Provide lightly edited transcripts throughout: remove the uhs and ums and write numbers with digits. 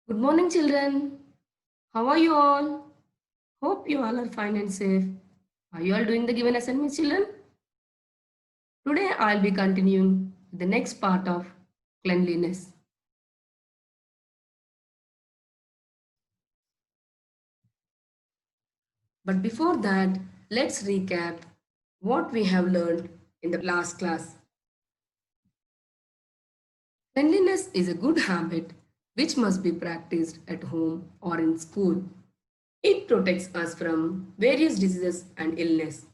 Good morning, children. How are you all? Hope you all are fine and safe. Are you all doing the given assignments, children? Today I'll be continuing the next part of cleanliness. But before that, let's recap what we have learned in the last class. Cleanliness is a good habit which must be practiced at home or in school. It protects us from various diseases and illness.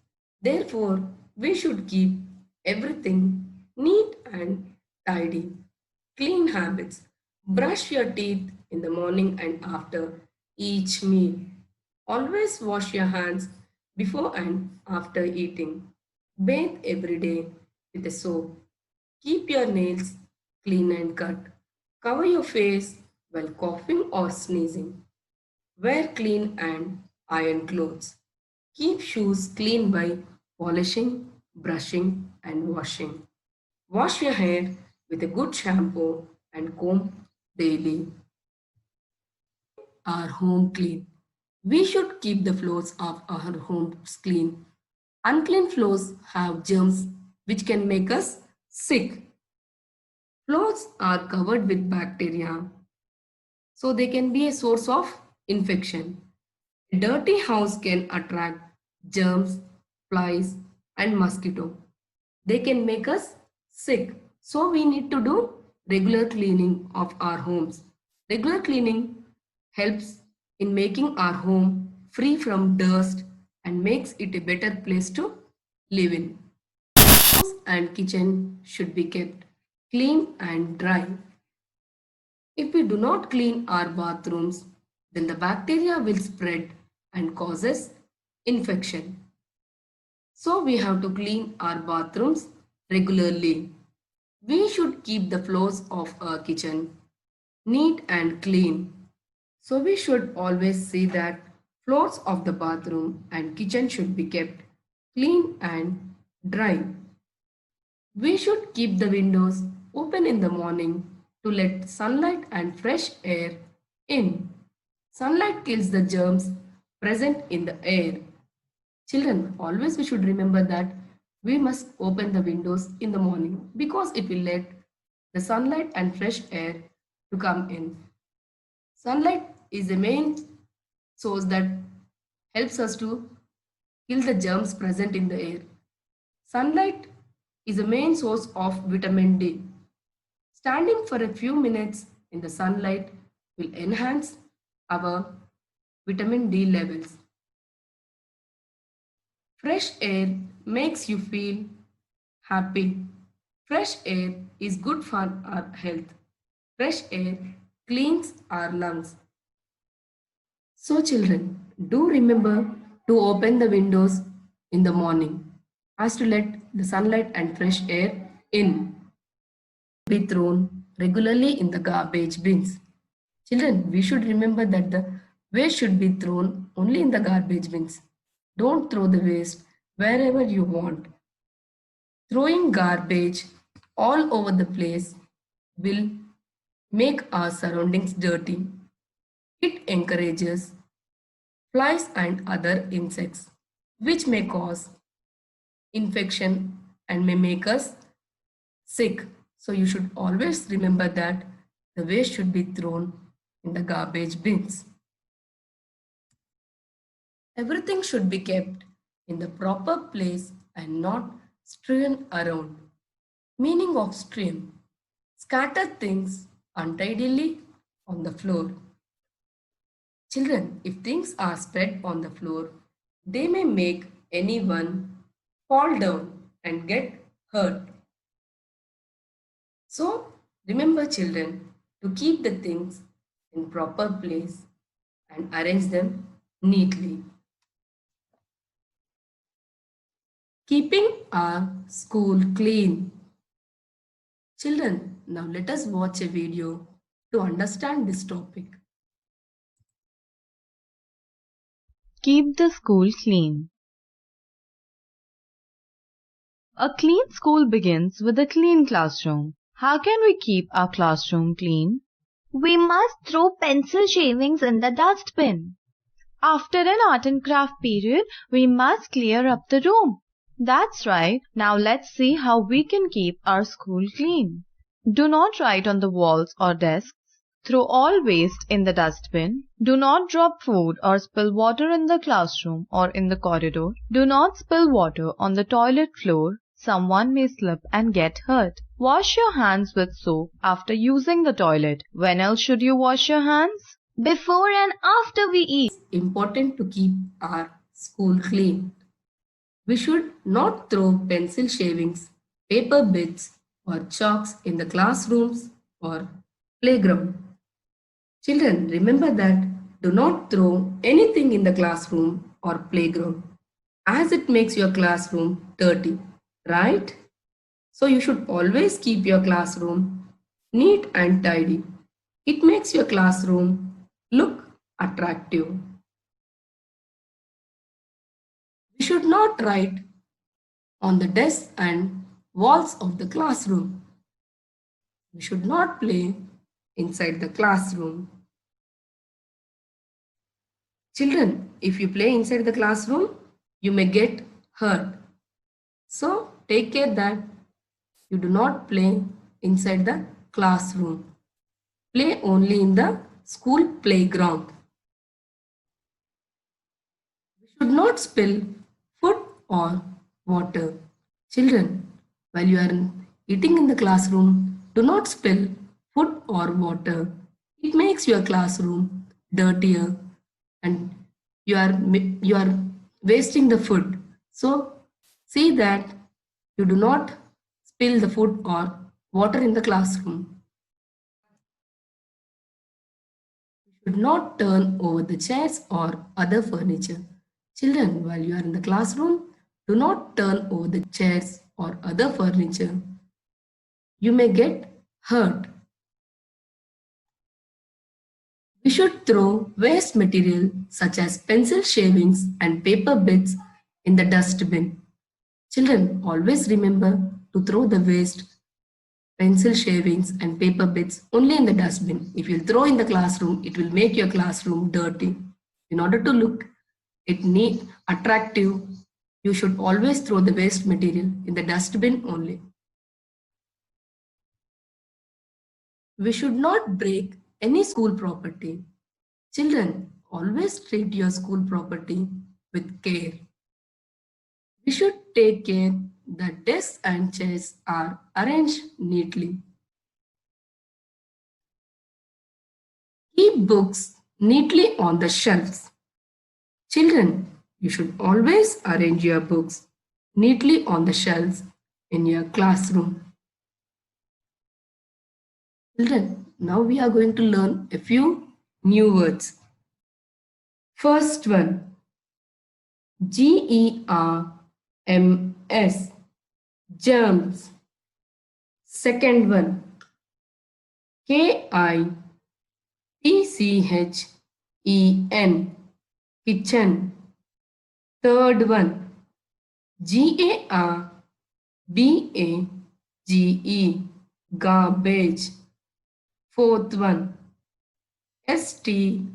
Therefore, we should keep everything neat and tidy. Clean habits. Brush your teeth in the morning and after each meal. Always wash your hands before and after eating. Bathe every day with a soap. Keep your nails clean and cut. Cover your face while coughing or sneezing. Wear clean and iron clothes. Keep shoes clean by polishing, brushing, and washing. Wash your hair with a good shampoo and comb daily. Our home clean. We should keep the floors of our homes clean. Unclean floors have germs which can make us sick. Floors are covered with bacteria, so they can be a source of infection. A dirty house can attract germs, flies, and mosquito. They can make us sick. So we need to do regular cleaning of our homes. Regular cleaning helps in making our home free from dust and makes it a better place to live in. House and kitchen should be kept clean and dry. If we do not clean our bathrooms, then the bacteria will spread and causes infection. So we have to clean our bathrooms regularly. We should keep the floors of our kitchen neat and clean. So we should always see that floors of the bathroom and kitchen should be kept clean and dry. We should keep the windows open in the morning to let sunlight and fresh air in. Sunlight kills the germs present in the air. Children, always we should remember that we must open the windows in the morning because it will let the sunlight and fresh air to come in. Sunlight is the main source that helps us to kill the germs present in the air. Sunlight is a main source of vitamin D. Standing for a few minutes in the sunlight will enhance our vitamin D levels. Fresh air makes you feel happy. Fresh air is good for our health. Fresh air cleans our lungs. So, children, do remember to open the windows in the morning as to let the sunlight and fresh air in. Be thrown regularly in the garbage bins. Children, we should remember that the waste should be thrown only in the garbage bins. Don't throw the waste wherever you want. Throwing garbage all over the place will make our surroundings dirty. It encourages flies and other insects, which may cause infection and may make us sick. So you should always remember that the waste should be thrown in the garbage bins. Everything should be kept in the proper place and not strewn around. Meaning of strewn: scatter things untidily on the floor. Children, if things are spread on the floor, they may make anyone fall down and get hurt. So, remember, children, to keep the things in proper place and arrange them neatly. Keeping our school clean. Children, now let us watch a video to understand this topic. Keep the school clean. A clean school begins with a clean classroom. How can we keep our classroom clean? We must throw pencil shavings in the dustbin. After an art and craft period, we must clear up the room. That's right. Now let's see how we can keep our school clean. Do not write on the walls or desks. Throw all waste in the dustbin. Do not drop food or spill water in the classroom or in the corridor. Do not spill water on the toilet floor. Someone may slip and get hurt. Wash your hands with soap after using the toilet. When else should you wash your hands? Before and after we eat. Important to keep our school clean. We should not throw pencil shavings, paper bits, or chalks in the classrooms or playground. Children, remember that do not throw anything in the classroom or playground as it makes your classroom dirty, right? So you should always keep your classroom neat and tidy. It makes your classroom look attractive. We should not write on the desks and walls of the classroom. We should not play inside the classroom. Children, if you play inside the classroom, you may get hurt. So take care that you do not play inside the classroom. Play only in the school playground. We should not spill food or water. Children, while you are eating in the classroom, do not spill food or water. It makes your classroom dirtier and you are wasting the food. So see that you do not spill the food or water in the classroom. You should not turn over the chairs or other furniture. Children, while you are in the classroom, do not turn over the chairs or other furniture. You may get hurt. We should throw waste material such as pencil shavings and paper bits in the dustbin. Children, always remember to throw the waste, pencil shavings and paper bits only in the dustbin. If you throw in the classroom, it will make your classroom dirty. In order to look it neat, attractive, you should always throw the waste material in the dustbin only. We should not break any school property. Children, always treat your school property with care. We should take care that desks and chairs are arranged neatly. Keep books neatly on the shelves. Children, you should always arrange your books neatly on the shelves in your classroom. Children, now we are going to learn a few new words. First one, GERMS, germs. Second one, KITCHEN, kitchen. Third one, GARBAGE, garbage. Fourth one, STREWN,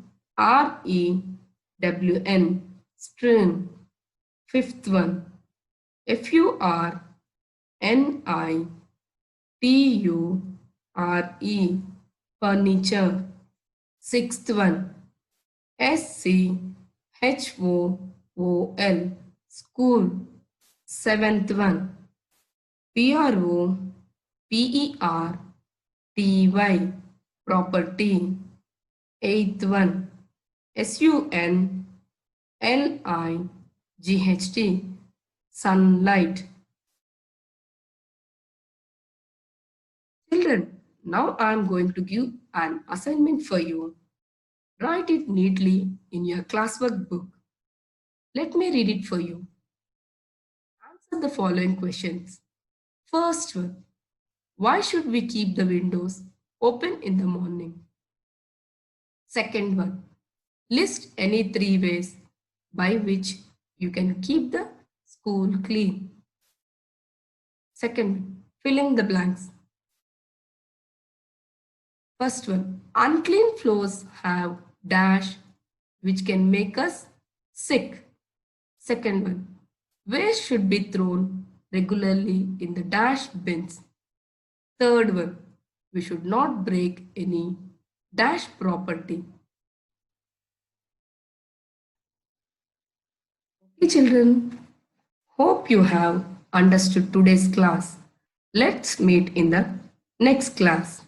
strewn. Fifth one, FURNITURE, furniture. Sixth one, SCHOOL, school. Seventh one, PROPERTY, property. Eighth one, SUNLIGHT, sunlight. Children, now I am going to give an assignment for you. Write it neatly in your classwork book. Let me read it for you. Answer the following questions. First one, why should we keep the windows open in the morning? Second one, list any 3 ways by which you can keep the school clean. Second, fill in the blanks. First one, unclean floors have dash which can make us sick. Second one, waste should be thrown regularly in the dash bins. Third one, we should not break any dash property. Okay, children, hope you have understood today's class. Let's meet in the next class.